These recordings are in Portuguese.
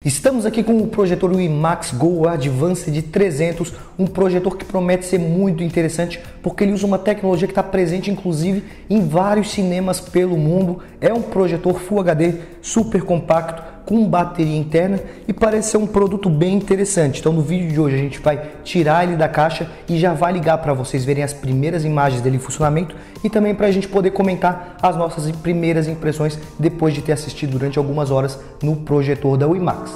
Estamos aqui com o projetor IMAX Go Advanced 300, um projetor que promete ser muito interessante porque ele usa uma tecnologia que está presente inclusive em vários cinemas pelo mundo. É um projetor Full HD super compacto com bateria interna e parece ser um produto bem interessante. Então no vídeo de hoje a gente vai tirar ele da caixa e já vai ligar para vocês verem as primeiras imagens dele em funcionamento e também para a gente poder comentar as nossas primeiras impressões depois de ter assistido durante algumas horas no projetor da IMAX.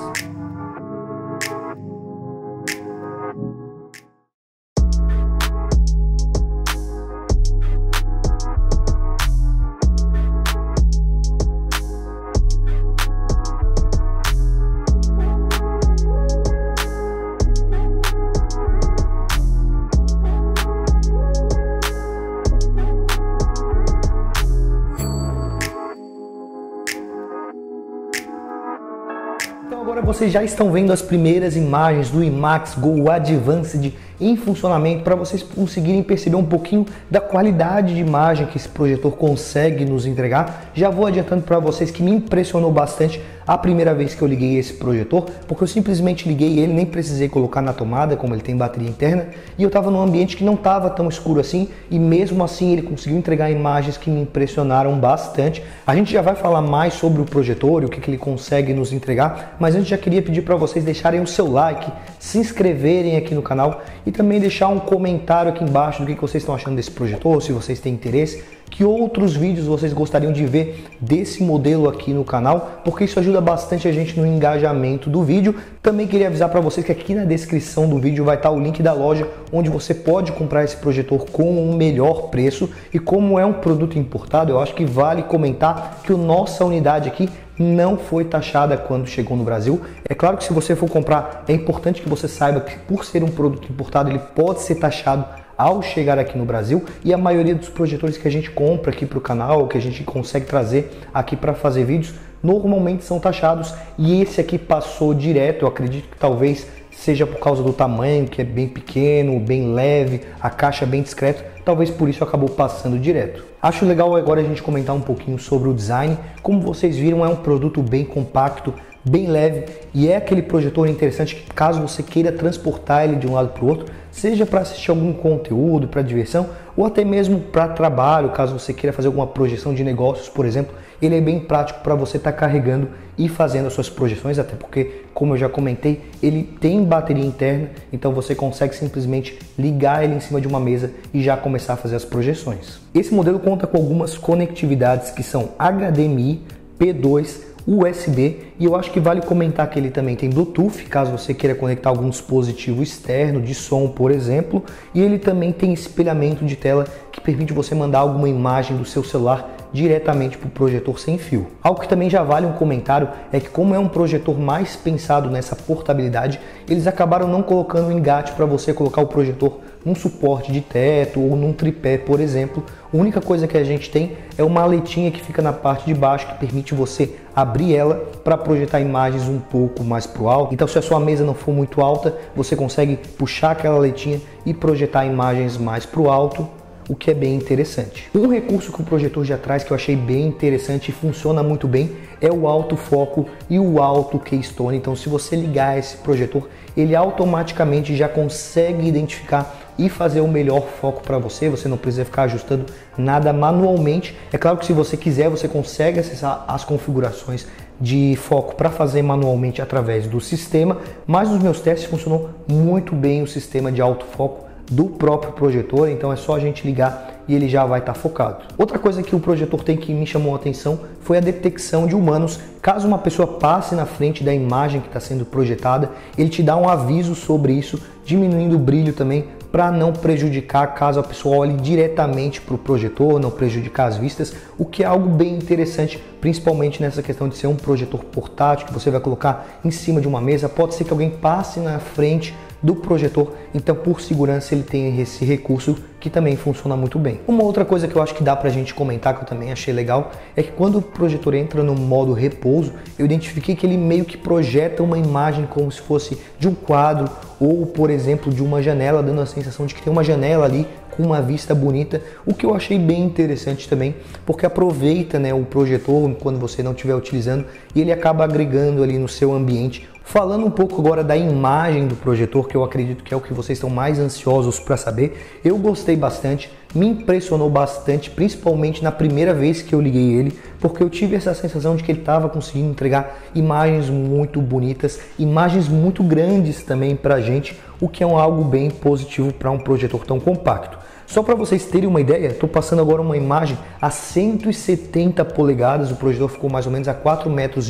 Então agora vocês já estão vendo as primeiras imagens do IMAX Go Advanced em funcionamento para vocês conseguirem perceber um pouquinho da qualidade de imagem que esse projetor consegue nos entregar. Já vou adiantando para vocês que me impressionou bastante a primeira vez que eu liguei esse projetor, porque eu simplesmente liguei ele, nem precisei colocar na tomada, como ele tem bateria interna, e eu estava num ambiente que não estava tão escuro assim, e mesmo assim ele conseguiu entregar imagens que me impressionaram bastante. A gente já vai falar mais sobre o projetor e o que ele consegue nos entregar, mas antes já queria pedir para vocês deixarem o seu like, se inscreverem aqui no canal e também deixar um comentário aqui embaixo do que vocês estão achando desse projetor, se vocês têm interesse, que outros vídeos vocês gostariam de ver desse modelo aqui no canal, porque isso ajuda bastante a gente no engajamento do vídeo. Também queria avisar para vocês que aqui na descrição do vídeo vai estar o link da loja onde você pode comprar esse projetor com um melhor preço, e como é um produto importado, eu acho que vale comentar que a nossa unidade aqui não foi taxada quando chegou no Brasil. É claro que se você for comprar, é importante que você saiba que por ser um produto importado, ele pode ser taxado ao chegar aqui no Brasil, e a maioria dos projetores que a gente compra aqui para o canal, que a gente consegue trazer aqui para fazer vídeos, normalmente são taxados, e esse aqui passou direto. Eu acredito que talvez seja por causa do tamanho, que é bem pequeno, bem leve, a caixa é bem discreta, talvez por isso acabou passando direto. Acho legal agora a gente comentar um pouquinho sobre o design. Como vocês viram, é um produto bem compacto, bem leve, e é aquele projetor interessante que caso você queira transportar ele de um lado para o outro, seja para assistir algum conteúdo, para diversão, ou até mesmo para trabalho, caso você queira fazer alguma projeção de negócios, por exemplo, ele é bem prático para você estar carregando e fazendo as suas projeções, até porque, como eu já comentei, ele tem bateria interna, então você consegue simplesmente ligar ele em cima de uma mesa e já começar a fazer as projeções. Esse modelo conta com algumas conectividades que são HDMI, P2, USB, e eu acho que vale comentar que ele também tem Bluetooth, caso você queira conectar algum dispositivo externo de som, por exemplo, e ele também tem espelhamento de tela que permite você mandar alguma imagem do seu celular diretamente para o projetor sem fio. Algo que também já vale um comentário é que, como é um projetor mais pensado nessa portabilidade, eles acabaram não colocando um engate para você colocar o projetor num suporte de teto ou num tripé, por exemplo. A única coisa que a gente tem é uma aletinha que fica na parte de baixo que permite você abrir ela para projetar imagens um pouco mais para o alto. Então, se a sua mesa não for muito alta, você consegue puxar aquela aletinha e projetar imagens mais para o alto, o que é bem interessante. Um recurso que o projetor já traz que eu achei bem interessante e funciona muito bem é o autofoco e o auto keystone. Então, se você ligar esse projetor, ele automaticamente já consegue identificar e fazer o melhor foco para você. Você não precisa ficar ajustando nada manualmente. É claro que se você quiser, você consegue acessar as configurações de foco para fazer manualmente através do sistema, mas nos meus testes funcionou muito bem o sistema de autofoco do próprio projetor, então é só a gente ligar e ele já vai estar focado. Outra coisa que o projetor tem que me chamou a atenção foi a detecção de humanos. Caso uma pessoa passe na frente da imagem que está sendo projetada, ele te dá um aviso sobre isso, diminuindo o brilho também, para não prejudicar caso a pessoa olhe diretamente para o projetor, não prejudicar as vistas, o que é algo bem interessante, principalmente nessa questão de ser um projetor portátil que você vai colocar em cima de uma mesa. Pode ser que alguém passe na frente do projetor, então por segurança ele tem esse recurso que também funciona muito bem. Uma outra coisa que eu acho que dá pra gente comentar, que eu também achei legal, é que quando o projetor entra no modo repouso, eu identifiquei que ele meio que projeta uma imagem como se fosse de um quadro ou, por exemplo, de uma janela, dando a sensação de que tem uma janela ali com uma vista bonita, o que eu achei bem interessante também, porque aproveita, né, o projetor quando você não estiver utilizando e ele acaba agregando ali no seu ambiente Falando um pouco agora da imagem do projetor, que eu acredito que é o que vocês estão mais ansiosos para saber, eu gostei bastante, me impressionou bastante, principalmente na primeira vez que eu liguei ele, porque eu tive essa sensação de que ele estava conseguindo entregar imagens muito bonitas, imagens muito grandes também para a gente, o que é algo bem positivo para um projetor tão compacto. Só para vocês terem uma ideia, estou passando agora uma imagem a 170 polegadas, o projetor ficou mais ou menos a 4,80 metros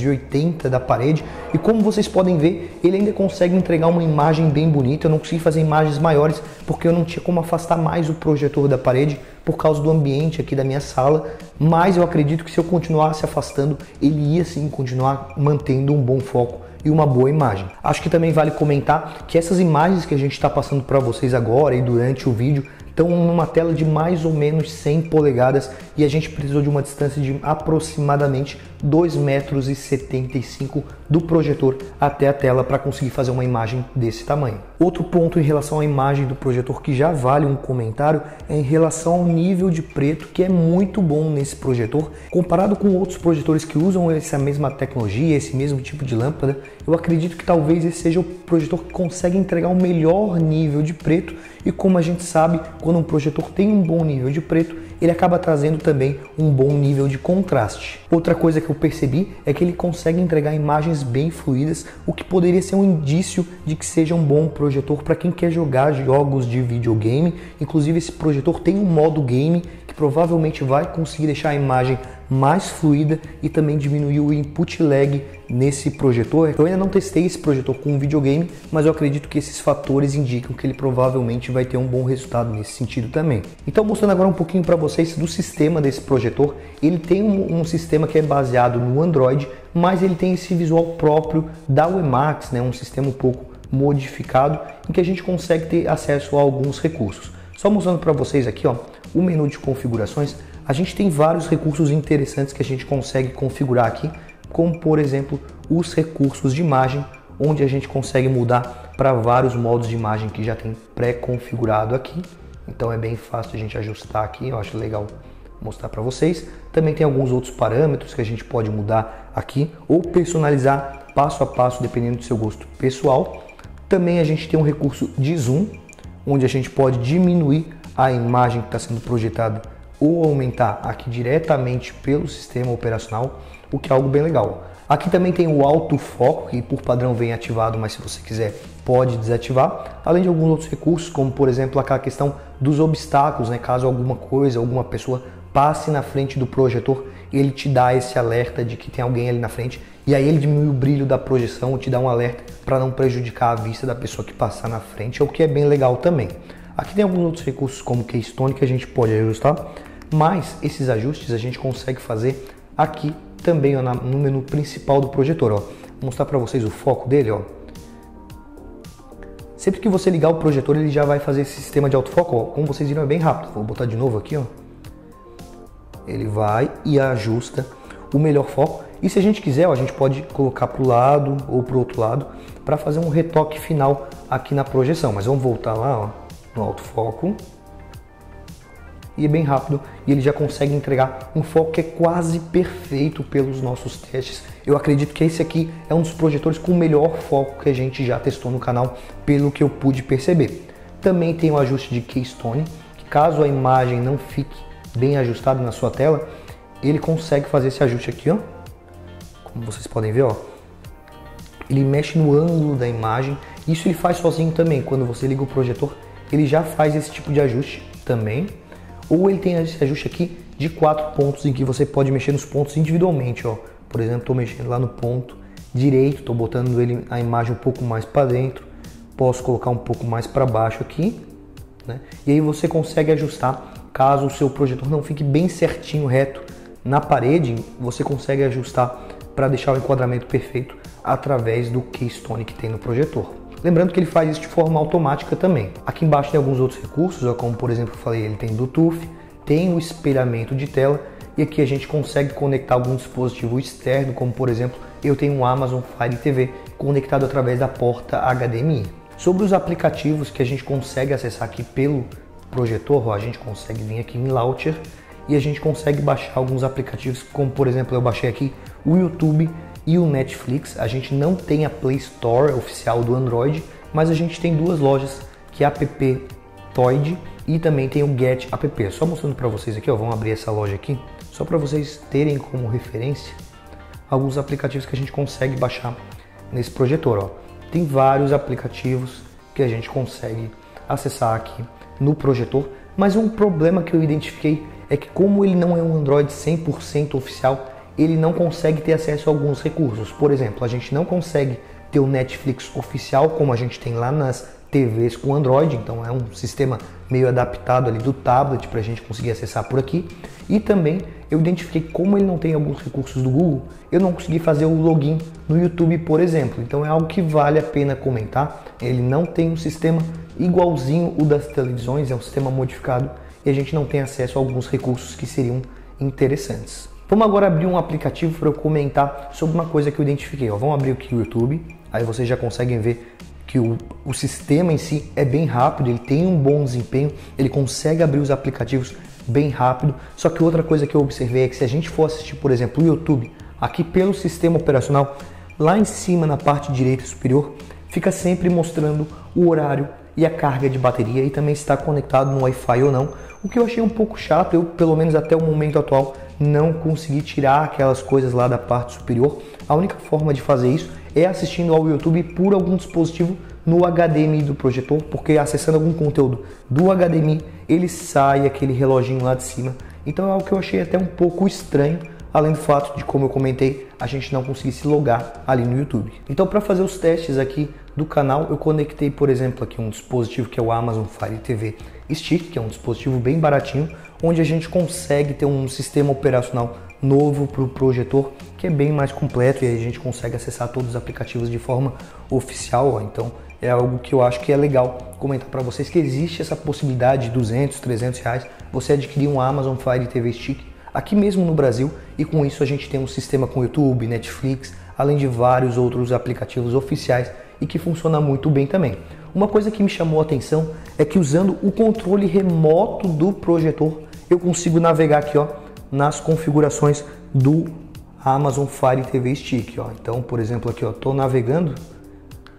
da parede, e como vocês podem ver, ele ainda consegue entregar uma imagem bem bonita. Eu não consegui fazer imagens maiores porque eu não tinha como afastar mais o projetor da parede por causa do ambiente aqui da minha sala, mas eu acredito que se eu continuasse afastando, ele ia sim continuar mantendo um bom foco e uma boa imagem. Acho que também vale comentar que essas imagens que a gente está passando para vocês agora e durante o vídeo estão numa tela de mais ou menos 100 polegadas e a gente precisou de uma distância de aproximadamente 2,75 metros do projetor até a tela para conseguir fazer uma imagem desse tamanho. Outro ponto em relação à imagem do projetor que já vale um comentário é em relação ao nível de preto, que é muito bom nesse projetor. Comparado com outros projetores que usam essa mesma tecnologia, esse mesmo tipo de lâmpada, eu acredito que talvez esse seja o projetor que consegue entregar um melhor nível de preto, e como a gente sabe, quando um projetor tem um bom nível de preto, ele acaba trazendo também um bom nível de contraste. Outra coisa que eu percebi é que ele consegue entregar imagens bem fluídas, o que poderia ser um indício de que seja um bom projetor para quem quer jogar jogos de videogame. Inclusive esse projetor tem um modo game que provavelmente vai conseguir deixar a imagem mais fluida e também diminuir o input lag nesse projetor. Eu ainda não testei esse projetor com um videogame, mas eu acredito que esses fatores indicam que ele provavelmente vai ter um bom resultado nesse sentido também. Então, mostrando agora um pouquinho para vocês do sistema desse projetor, ele tem um sistema que é baseado no Android, mas ele tem esse visual próprio da WiMAX, né? Um sistema um pouco modificado em que a gente consegue ter acesso a alguns recursos. Só mostrando para vocês aqui, ó, o menu de configurações. A gente tem vários recursos interessantes que a gente consegue configurar aqui, como por exemplo os recursos de imagem, onde a gente consegue mudar para vários modos de imagem que já tem pré-configurado aqui. Então é bem fácil a gente ajustar aqui, eu acho legal mostrar para vocês. Também tem alguns outros parâmetros que a gente pode mudar aqui ou personalizar passo a passo dependendo do seu gosto pessoal. Também a gente tem um recurso de zoom, onde a gente pode diminuir a imagem que está sendo projetada ou aumentar aqui diretamente pelo sistema operacional, o que é algo bem legal. Aqui também tem o autofoco, que por padrão vem ativado, mas se você quiser pode desativar, além de alguns outros recursos, como por exemplo aquela questão dos obstáculos, né? Caso alguma coisa, alguma pessoa passe na frente do projetor, ele te dá esse alerta de que tem alguém ali na frente, e aí ele diminui o brilho da projeção, te dá um alerta para não prejudicar a vista da pessoa que passar na frente, o que é bem legal também. Aqui tem alguns outros recursos como Keystone que a gente pode ajustar, mas esses ajustes a gente consegue fazer aqui também, ó, no menu principal do projetor. Ó. Vou mostrar para vocês o foco dele. Ó. Sempre que você ligar o projetor, ele já vai fazer esse sistema de autofoco. Ó. Como vocês viram, é bem rápido. Vou botar de novo aqui. Ó. Ele vai e ajusta o melhor foco. E se a gente quiser, ó, a gente pode colocar para o lado ou para o outro lado para fazer um retoque final aqui na projeção. Mas vamos voltar lá, ó, no autofoco. E é bem rápido e ele já consegue entregar um foco que é quase perfeito pelos nossos testes. Eu acredito que esse aqui é um dos projetores com o melhor foco que a gente já testou no canal, pelo que eu pude perceber. Também tem o ajuste de Keystone, que caso a imagem não fique bem ajustada na sua tela, ele consegue fazer esse ajuste aqui, ó. Como vocês podem ver, ó. Ele mexe no ângulo da imagem. Isso ele faz sozinho também. Quando você liga o projetor, ele já faz esse tipo de ajuste também. Ou ele tem esse ajuste aqui de 4 pontos em que você pode mexer nos pontos individualmente, ó. Por exemplo, estou mexendo lá no ponto direito, estou botando ele, a imagem um pouco mais para dentro, posso colocar um pouco mais para baixo aqui, né? E aí você consegue ajustar, caso o seu projetor não fique bem certinho, reto na parede, você consegue ajustar para deixar o enquadramento perfeito através do Keystone que tem no projetor. Lembrando que ele faz isso de forma automática também. Aqui embaixo tem alguns outros recursos, ó, como por exemplo eu falei, ele tem Bluetooth, tem o espelhamento de tela e aqui a gente consegue conectar algum dispositivo externo, como por exemplo eu tenho um Amazon Fire TV conectado através da porta HDMI. Sobre os aplicativos que a gente consegue acessar aqui pelo projetor, ó, a gente consegue vir aqui em Launcher e a gente consegue baixar alguns aplicativos, como por exemplo eu baixei aqui o YouTube e o Netflix. A gente não tem a Play Store oficial do Android, mas a gente tem duas lojas, que é a App Toid e também tem o Get App. Só mostrando para vocês aqui, ó, vamos abrir essa loja aqui, só para vocês terem como referência alguns aplicativos que a gente consegue baixar nesse projetor, ó. Tem vários aplicativos que a gente consegue acessar aqui no projetor, mas um problema que eu identifiquei é que, como ele não é um Android 100% oficial, ele não consegue ter acesso a alguns recursos. Por exemplo, a gente não consegue ter o Netflix oficial como a gente tem lá nas TVs com Android, então é um sistema meio adaptado ali do tablet para a gente conseguir acessar por aqui. E também eu identifiquei que, como ele não tem alguns recursos do Google, eu não consegui fazer o login no YouTube, por exemplo. Então é algo que vale a pena comentar. Ele não tem um sistema igualzinho o das televisões, é um sistema modificado e a gente não tem acesso a alguns recursos que seriam interessantes. Vamos agora abrir um aplicativo para eu comentar sobre uma coisa que eu identifiquei. Ó, vamos abrir aqui o YouTube, aí vocês já conseguem ver que o sistema em si é bem rápido, ele tem um bom desempenho, ele consegue abrir os aplicativos bem rápido. Só que outra coisa que eu observei é que, se a gente for assistir, por exemplo, o YouTube, aqui pelo sistema operacional, lá em cima na parte direita superior, fica sempre mostrando o horário e a carga de bateria, e também se está conectado no Wi-Fi ou não, o que eu achei um pouco chato. Eu, pelo menos até o momento atual, não consegui tirar aquelas coisas lá da parte superior. A única forma de fazer isso é assistindo ao YouTube por algum dispositivo no HDMI do projetor, porque acessando algum conteúdo do HDMI, ele sai aquele reloginho lá de cima. Então é algo que eu achei até um pouco estranho, além do fato de, como eu comentei, a gente não conseguir se logar ali no YouTube. Então, para fazer os testes aqui do canal, eu conectei, por exemplo, aqui um dispositivo que é o Amazon Fire TV Stick, que é um dispositivo bem baratinho, onde a gente consegue ter um sistema operacional novo para o projetor, que é bem mais completo, e aí a gente consegue acessar todos os aplicativos de forma oficial, ó. Então é algo que eu acho que é legal comentar para vocês, que existe essa possibilidade de 200, 300 reais você adquirir um Amazon Fire TV Stick aqui mesmo no Brasil, e com isso a gente tem um sistema com YouTube, Netflix, além de vários outros aplicativos oficiais e que funciona muito bem também. Uma coisa que me chamou a atenção é que, usando o controle remoto do projetor, eu consigo navegar aqui, ó, nas configurações do Amazon Fire TV Stick, ó. Então, por exemplo, aqui, ó, tô navegando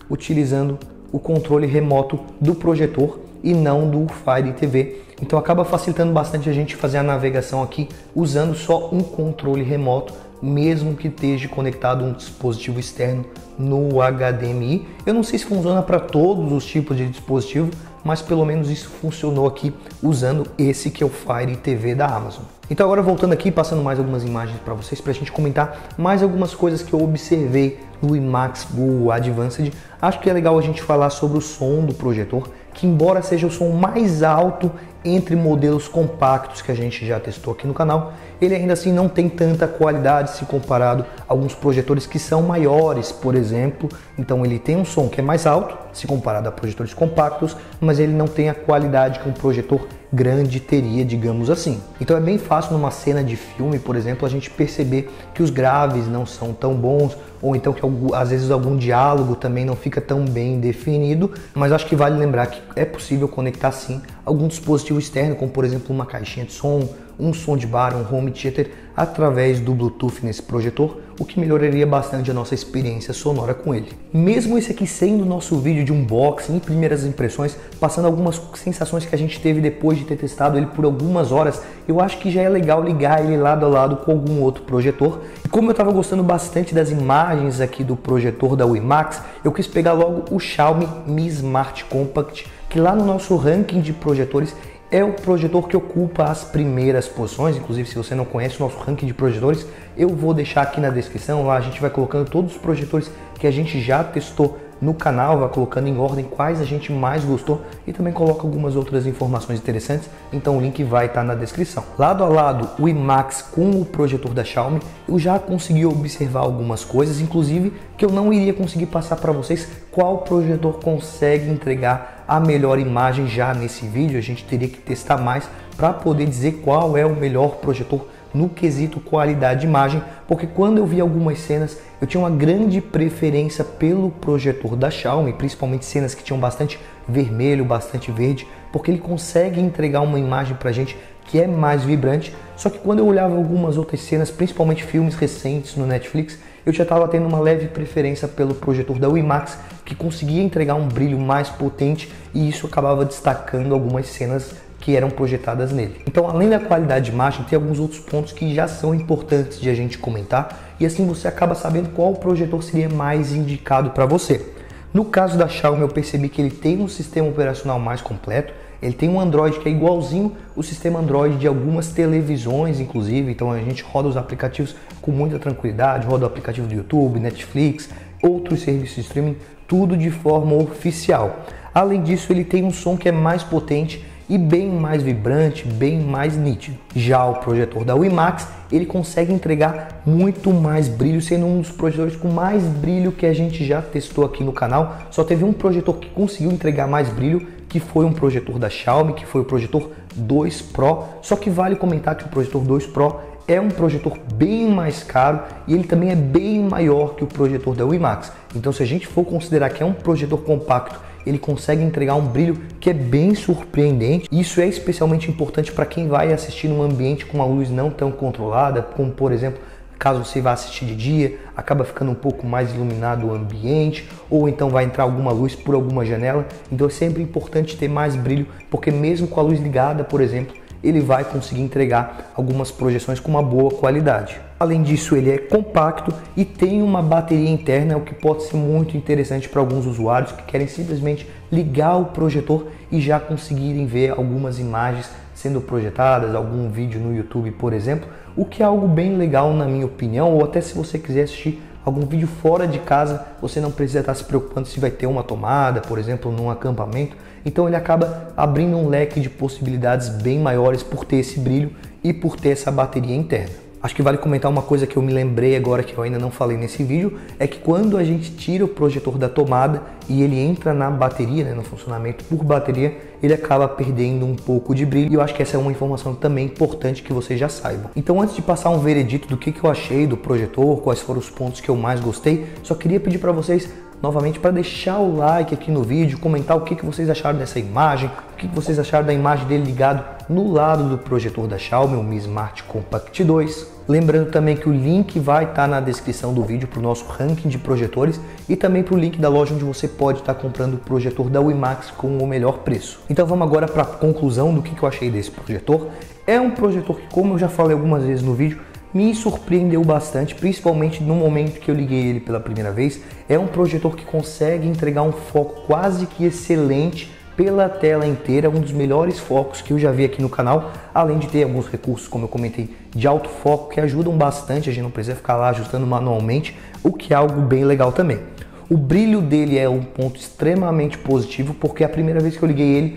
utilizando o controle remoto do projetor e não do Fire TV. Então acaba facilitando bastante a gente fazer a navegação aqui usando só um controle remoto, mesmo que esteja conectado um dispositivo externo no HDMI. Eu não sei se funciona para todos os tipos de dispositivo, mas pelo menos isso funcionou aqui usando esse que é o Fire TV da Amazon. Então, agora voltando aqui, passando mais algumas imagens para vocês, para a gente comentar mais algumas coisas que eu observei no IMAX Go Advanced. Acho que é legal a gente falar sobre o som do projetor, que, embora seja o som mais alto entre modelos compactos que a gente já testou aqui no canal, ele ainda assim não tem tanta qualidade se comparado a alguns projetores que são maiores, por exemplo. Então ele tem um som que é mais alto se comparado a projetores compactos, mas ele não tem a qualidade que um projetor grande teria, digamos assim. Então é bem fácil numa cena de filme, por exemplo, a gente perceber que os graves não são tão bons, ou então que às vezes algum diálogo também não fica tão bem definido, mas acho que vale lembrar que é possível conectar sim algum dispositivo externo, como por exemplo uma caixinha de som, um soundbar, um home theater, através do Bluetooth nesse projetor, o que melhoraria bastante a nossa experiência sonora com ele. Mesmo esse aqui sendo o nosso vídeo de unboxing e primeiras impressões, passando algumas sensações que a gente teve depois de ter testado ele por algumas horas, eu acho que já é legal ligar ele lado a lado com algum outro projetor. E como eu estava gostando bastante das imagens aqui do projetor da WiMAX, eu quis pegar logo o Xiaomi Mi Smart Compact, que lá no nosso ranking de projetores é o projetor que ocupa as primeiras posições. Inclusive, se você não conhece o nosso ranking de projetores, eu vou deixar aqui na descrição. Lá a gente vai colocando todos os projetores que a gente já testou no canal, vai colocando em ordem quais a gente mais gostou e também coloca algumas outras informações interessantes, então o link vai estar na descrição. Lado a lado, o IMAX com o projetor da Xiaomi, eu já consegui observar algumas coisas, inclusive que eu não iria conseguir passar para vocês qual projetor consegue entregar a melhor imagem já nesse vídeo. A gente teria que testar mais para poder dizer qual é o melhor projetor no quesito qualidade de imagem, porque quando eu vi algumas cenas, eu tinha uma grande preferência pelo projetor da Xiaomi, principalmente cenas que tinham bastante vermelho, bastante verde, porque ele consegue entregar uma imagem pra gente que é mais vibrante. Só que quando eu olhava algumas outras cenas, principalmente filmes recentes no Netflix, eu já estava tendo uma leve preferência pelo projetor da IMAX, que conseguia entregar um brilho mais potente e isso acabava destacando algumas cenas que eram projetadas nele. Então, além da qualidade de imagem, tem alguns outros pontos que já são importantes de a gente comentar e assim você acaba sabendo qual projetor seria mais indicado para você. No caso da Xiaomi, eu percebi que ele tem um sistema operacional mais completo, ele tem um Android que é igualzinho o sistema Android de algumas televisões, inclusive, então a gente roda os aplicativos com muita tranquilidade, roda o aplicativo do YouTube, Netflix, outros serviços de streaming, tudo de forma oficial. Além disso, ele tem um som que é mais potente e bem mais vibrante, bem mais nítido. Já o projetor da IMAX, ele consegue entregar muito mais brilho, sendo um dos projetores com mais brilho que a gente já testou aqui no canal. Só teve um projetor que conseguiu entregar mais brilho, que foi um projetor da Xiaomi, que foi o projetor 2 Pro. Só que vale comentar que o projetor 2 Pro é um projetor bem mais caro e ele também é bem maior que o projetor da IMAX. Então, se a gente for considerar que é um projetor compacto, ele consegue entregar um brilho que é bem surpreendente. Isso é especialmente importante para quem vai assistir num ambiente com uma luz não tão controlada, como por exemplo, caso você vá assistir de dia, acaba ficando um pouco mais iluminado o ambiente, ou então vai entrar alguma luz por alguma janela. Então é sempre importante ter mais brilho, porque mesmo com a luz ligada, por exemplo, ele vai conseguir entregar algumas projeções com uma boa qualidade. Além disso, ele é compacto e tem uma bateria interna, o que pode ser muito interessante para alguns usuários que querem simplesmente ligar o projetor e já conseguirem ver algumas imagens sendo projetadas, algum vídeo no YouTube, por exemplo, o que é algo bem legal na minha opinião, ou até se você quiser assistir algum vídeo fora de casa, você não precisa estar se preocupando se vai ter uma tomada, por exemplo, num acampamento. Então ele acaba abrindo um leque de possibilidades bem maiores por ter esse brilho e por ter essa bateria interna. Acho que vale comentar uma coisa que eu me lembrei agora que eu ainda não falei nesse vídeo, é que quando a gente tira o projetor da tomada e ele entra na bateria, no funcionamento por bateria, ele acaba perdendo um pouco de brilho. E eu acho que essa é uma informação também importante que vocês já saibam. Então, antes de passar um veredito do que eu achei do projetor, quais foram os pontos que eu mais gostei, só queria pedir para vocês novamente para deixar o like aqui no vídeo, comentar o que vocês acharam dessa imagem, o que vocês acharam da imagem dele ligado no lado do projetor da Xiaomi, o Mi Smart Compact 2. Lembrando também que o link vai estar na descrição do vídeo para o nosso ranking de projetores e também para o link da loja onde você pode estar comprando o projetor da IMAX com o melhor preço. Então vamos agora para a conclusão do que eu achei desse projetor. É um projetor que, como eu já falei algumas vezes no vídeo, me surpreendeu bastante, principalmente no momento que eu liguei ele pela primeira vez. É um projetor que consegue entregar um foco quase que excelente pela tela inteira, um dos melhores focos que eu já vi aqui no canal, além de ter alguns recursos, como eu comentei, de alto foco que ajudam bastante, a gente não precisa ficar lá ajustando manualmente, o que é algo bem legal também. O brilho dele é um ponto extremamente positivo, porque a primeira vez que eu liguei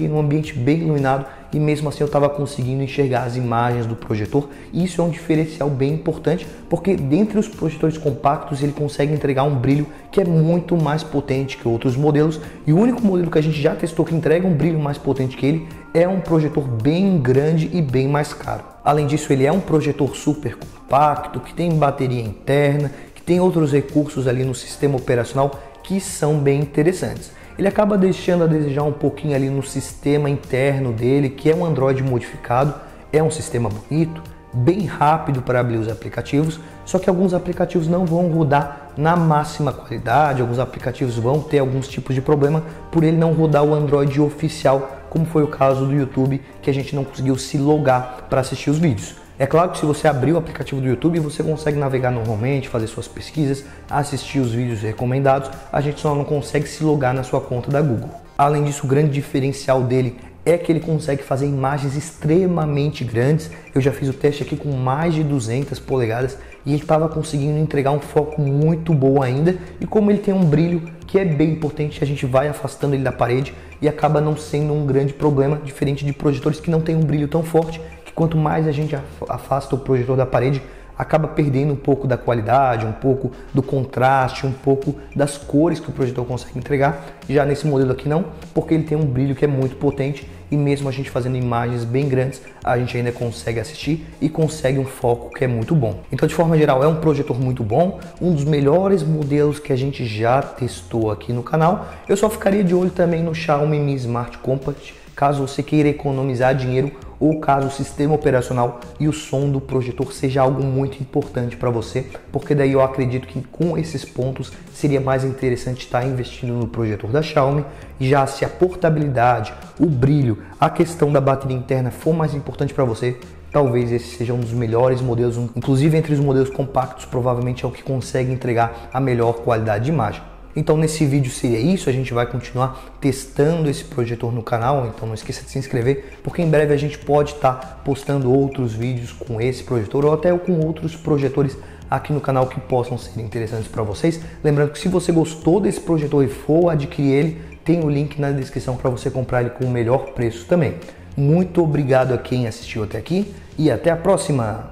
num ambiente bem iluminado e mesmo assim eu estava conseguindo enxergar as imagens do projetor. E isso é um diferencial bem importante, porque dentre os projetores compactos ele consegue entregar um brilho que é muito mais potente que outros modelos. E o único modelo que a gente já testou que entrega um brilho mais potente que ele é um projetor bem grande e bem mais caro. Além disso, ele é um projetor super compacto, que tem bateria interna, tem outros recursos ali no sistema operacional que são bem interessantes. Ele acaba deixando a desejar um pouquinho ali no sistema interno dele, que é um Android modificado, é um sistema bonito, bem rápido para abrir os aplicativos, só que alguns aplicativos não vão rodar na máxima qualidade, alguns aplicativos vão ter alguns tipos de problema por ele não rodar o Android oficial, como foi o caso do YouTube, que a gente não conseguiu se logar para assistir os vídeos. É claro que se você abrir o aplicativo do YouTube, você consegue navegar normalmente, fazer suas pesquisas, assistir os vídeos recomendados, a gente só não consegue se logar na sua conta da Google. Além disso, o grande diferencial dele é que ele consegue fazer imagens extremamente grandes. Eu já fiz o teste aqui com mais de 200 polegadas e ele estava conseguindo entregar um foco muito bom ainda. E como ele tem um brilho que é bem importante, a gente vai afastando ele da parede e acaba não sendo um grande problema, diferente de projetores que não tem um brilho tão forte. Quanto mais a gente afasta o projetor da parede, acaba perdendo um pouco da qualidade, um pouco do contraste, um pouco das cores que o projetor consegue entregar. Já nesse modelo aqui não, porque ele tem um brilho que é muito potente e mesmo a gente fazendo imagens bem grandes, a gente ainda consegue assistir e consegue um foco que é muito bom. Então, de forma geral, é um projetor muito bom, um dos melhores modelos que a gente já testou aqui no canal. Eu só ficaria de olho também no Xiaomi Mi Smart Compact, caso você queira economizar dinheiro ou caso o sistema operacional e o som do projetor seja algo muito importante para você, porque daí eu acredito que com esses pontos seria mais interessante estar investindo no projetor da Xiaomi. Já se a portabilidade, o brilho, a questão da bateria interna for mais importante para você, talvez esse seja um dos melhores modelos, inclusive entre os modelos compactos, provavelmente é o que consegue entregar a melhor qualidade de imagem. Então nesse vídeo seria isso, a gente vai continuar testando esse projetor no canal, então não esqueça de se inscrever, porque em breve a gente pode estar postando outros vídeos com esse projetor ou até com outros projetores aqui no canal que possam ser interessantes para vocês. Lembrando que se você gostou desse projetor e for adquirir ele, tem o link na descrição para você comprar ele com o melhor preço também. Muito obrigado a quem assistiu até aqui e até a próxima!